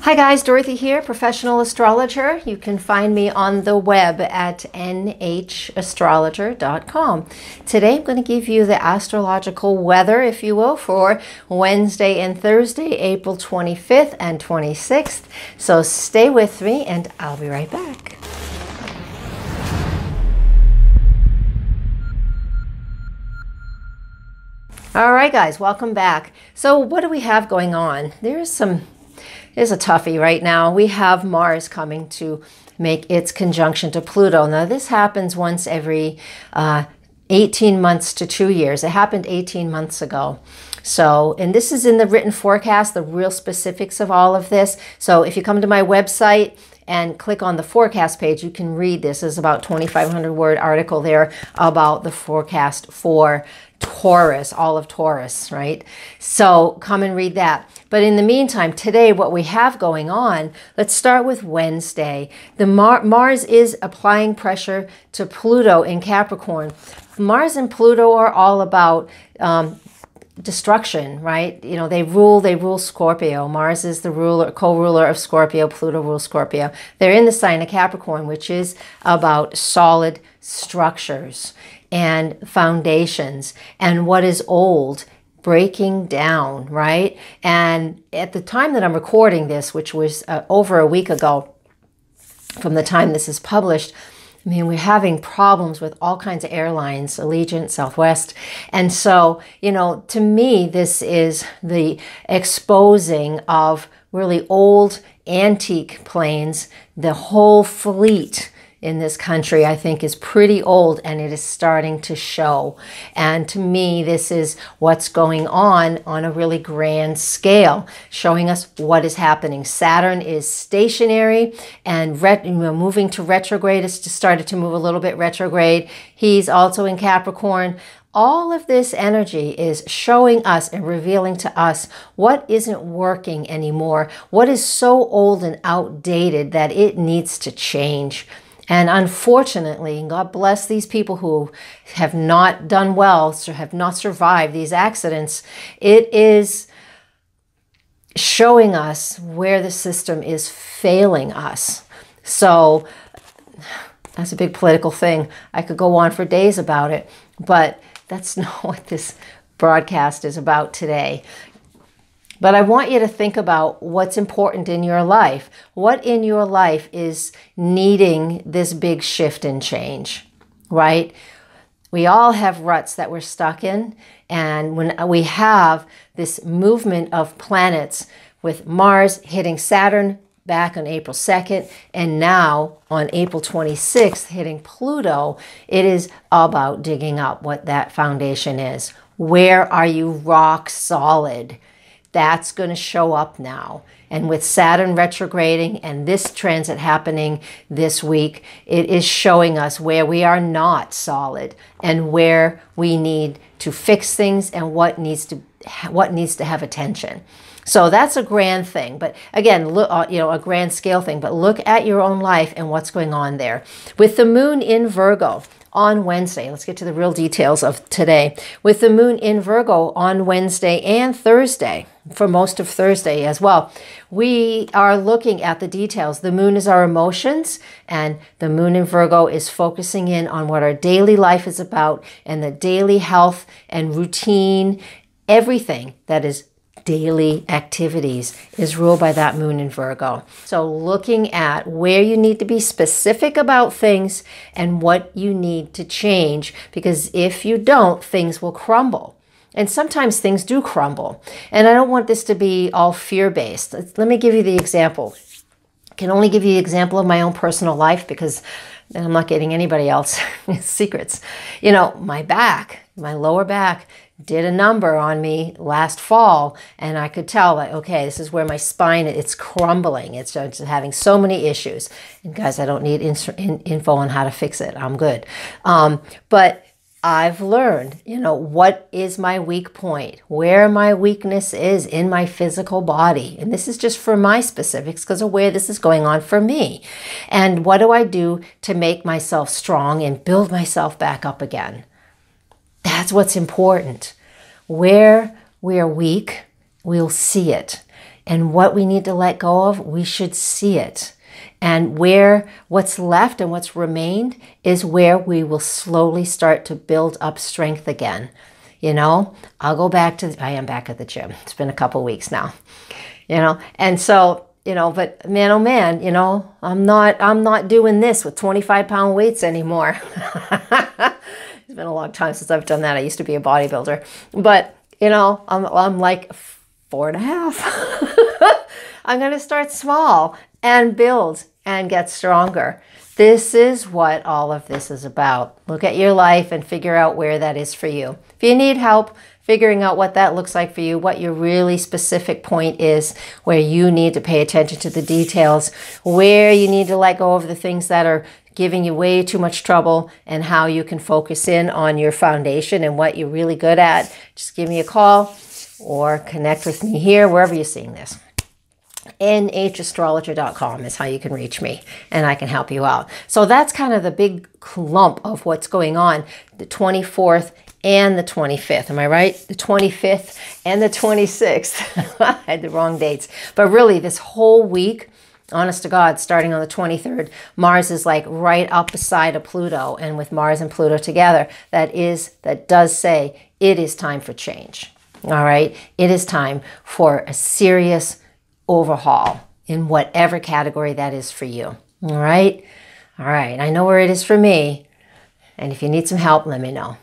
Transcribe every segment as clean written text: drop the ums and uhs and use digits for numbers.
Hi guys, Dorothy here, professional astrologer. You can find me on the web at nhastrologer.com. Today I'm going to give you the astrological weather, if you will, for Wednesday and Thursday, April 25th and 26th. So stay with me and I'll be right back. All right guys, welcome back. So what do we have going on? There's a toughie right now. We have Mars coming to make its conjunction to Pluto. Now this happens once every 18 months to 2 years. It happened 18 months ago. So, and this is in the written forecast, the real specifics of all of this. So if you come to my website and click on the forecast page, you can read this. There's about 2,500 word article there about the forecast for Taurus, all of Taurus, right? So come and read that. But in the meantime, today, what we have going on, let's start with Wednesday. The Mars is applying pressure to Pluto in Capricorn. Mars and Pluto are all about destruction, right? You know, they rule Scorpio. Mars is the co-ruler of Scorpio. Pluto rules Scorpio. They're in the sign of Capricorn, which is about solid structures and foundations and what is old breaking down, right? And at the time that I'm recording this, which was over a week ago from the time this is published, I mean, we're having problems with all kinds of airlines, Allegiant, Southwest. And so, you know, to me, this is the exposing of really old antique planes. The whole fleet in this country, I think, is pretty old, and it is starting to show. And to me, this is what's going on a really grand scale, showing us what is happening. Saturn is stationary and moving to retrograde. It's just started to move a little bit retrograde. He's also in Capricorn. All of this energy is showing us and revealing to us what isn't working anymore, what is so old and outdated that it needs to change. And unfortunately, God bless these people who have not done well, have not survived these accidents. It is showing us where the system is failing us. So that's a big political thing. I could go on for days about it, but that's not what this broadcast is about today. But I want you to think about what's important in your life. What in your life is needing this big shift and change, right? We all have ruts that we're stuck in. And when we have this movement of planets with Mars hitting Saturn back on April 2nd, and now on April 26th hitting Pluto, it is about digging up what that foundation is. Where are you rock solid? That's going to show up now. And with Saturn retrograding and this transit happening this week, it is showing us where we are not solid and where we need to fix things and what needs to have attention. So that's a grand thing. But again, look, a grand scale thing. But look at your own life and what's going on there. With the moon in Virgo on Wednesday, let's get to the real details of today. With the moon in Virgo on Wednesday and Thursday, for most of Thursday as well, we are looking at the details. The moon is our emotions, and the moon in Virgo is focusing in on what our daily life is about and the daily health and routine, everything that is daily activities is ruled by that moon in Virgo. So looking at where you need to be specific about things and what you need to change, because if you don't, things will crumble. And sometimes things do crumble. And I don't want this to be all fear-based. Let me give you the example. I can only give you the example of my own personal life because I'm not getting anybody else secrets. You know, my lower back did a number on me last fall, and I could tell that, okay, this is where my spine, it's crumbling. It's having so many issues. And guys, I don't need info on how to fix it. I'm good. But I've learned, what is my weak point, where my weakness is in my physical body. And this is just for my specifics because of where this is going on for me. And what do I do to make myself strong and build myself back up again? That's what's important. Where we are weak, we'll see it. And what we need to let go of, we should see it. And what's left and what's remained is where we will slowly start to build up strength again. You know, I'll go back to, I am back at the gym. It's been a couple weeks now, you know, and so, you know, but man, oh man, you know, I'm not doing this with 25-pound weights anymore. It's been a long time since I've done that. I used to be a bodybuilder, but you know, I'm like 4.5. I'm going to start small and build and get stronger. This is what all of this is about. Look at your life and figure out where that is for you. If you need help figuring out what that looks like for you, what your really specific point is, where you need to pay attention to the details, where you need to let go of the things that are giving you way too much trouble, and how you can focus in on your foundation and what you're really good at, just give me a call or connect with me here, wherever you're seeing this. nhastrologer.com is how you can reach me, and I can help you out. So that's kind of the big clump of what's going on, the 24th and the 25th. Am I right? The 25th and the 26th. I had the wrong dates. But really, this whole week, honest to God, starting on the 23rd, Mars is like right up beside of Pluto. And with Mars and Pluto together, that does say it is time for change. All right? It is time for a serious overhaul in whatever category that is for you. All right? All right. I know where it is for me. And if you need some help, let me know.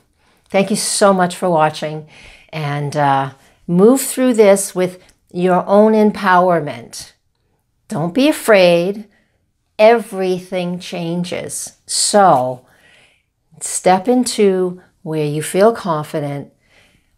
Thank you so much for watching, and move through this with your own empowerment. Don't be afraid. Everything changes. So step into where you feel confident,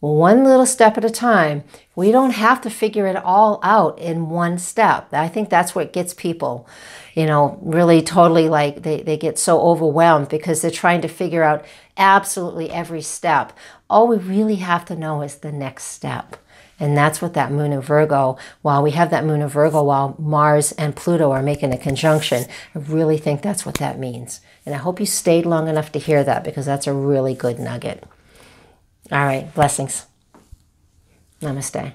one little step at a time. We don't have to figure it all out in one step. I think that's what gets people, you know, really totally like they get so overwhelmed because they're trying to figure out absolutely every step. All we really have to know is the next step. And that's what that moon in Virgo, while we have that moon in Virgo, while Mars and Pluto are making a conjunction, I really think that's what that means. And I hope you stayed long enough to hear that, because that's a really good nugget. All right, blessings. Namaste.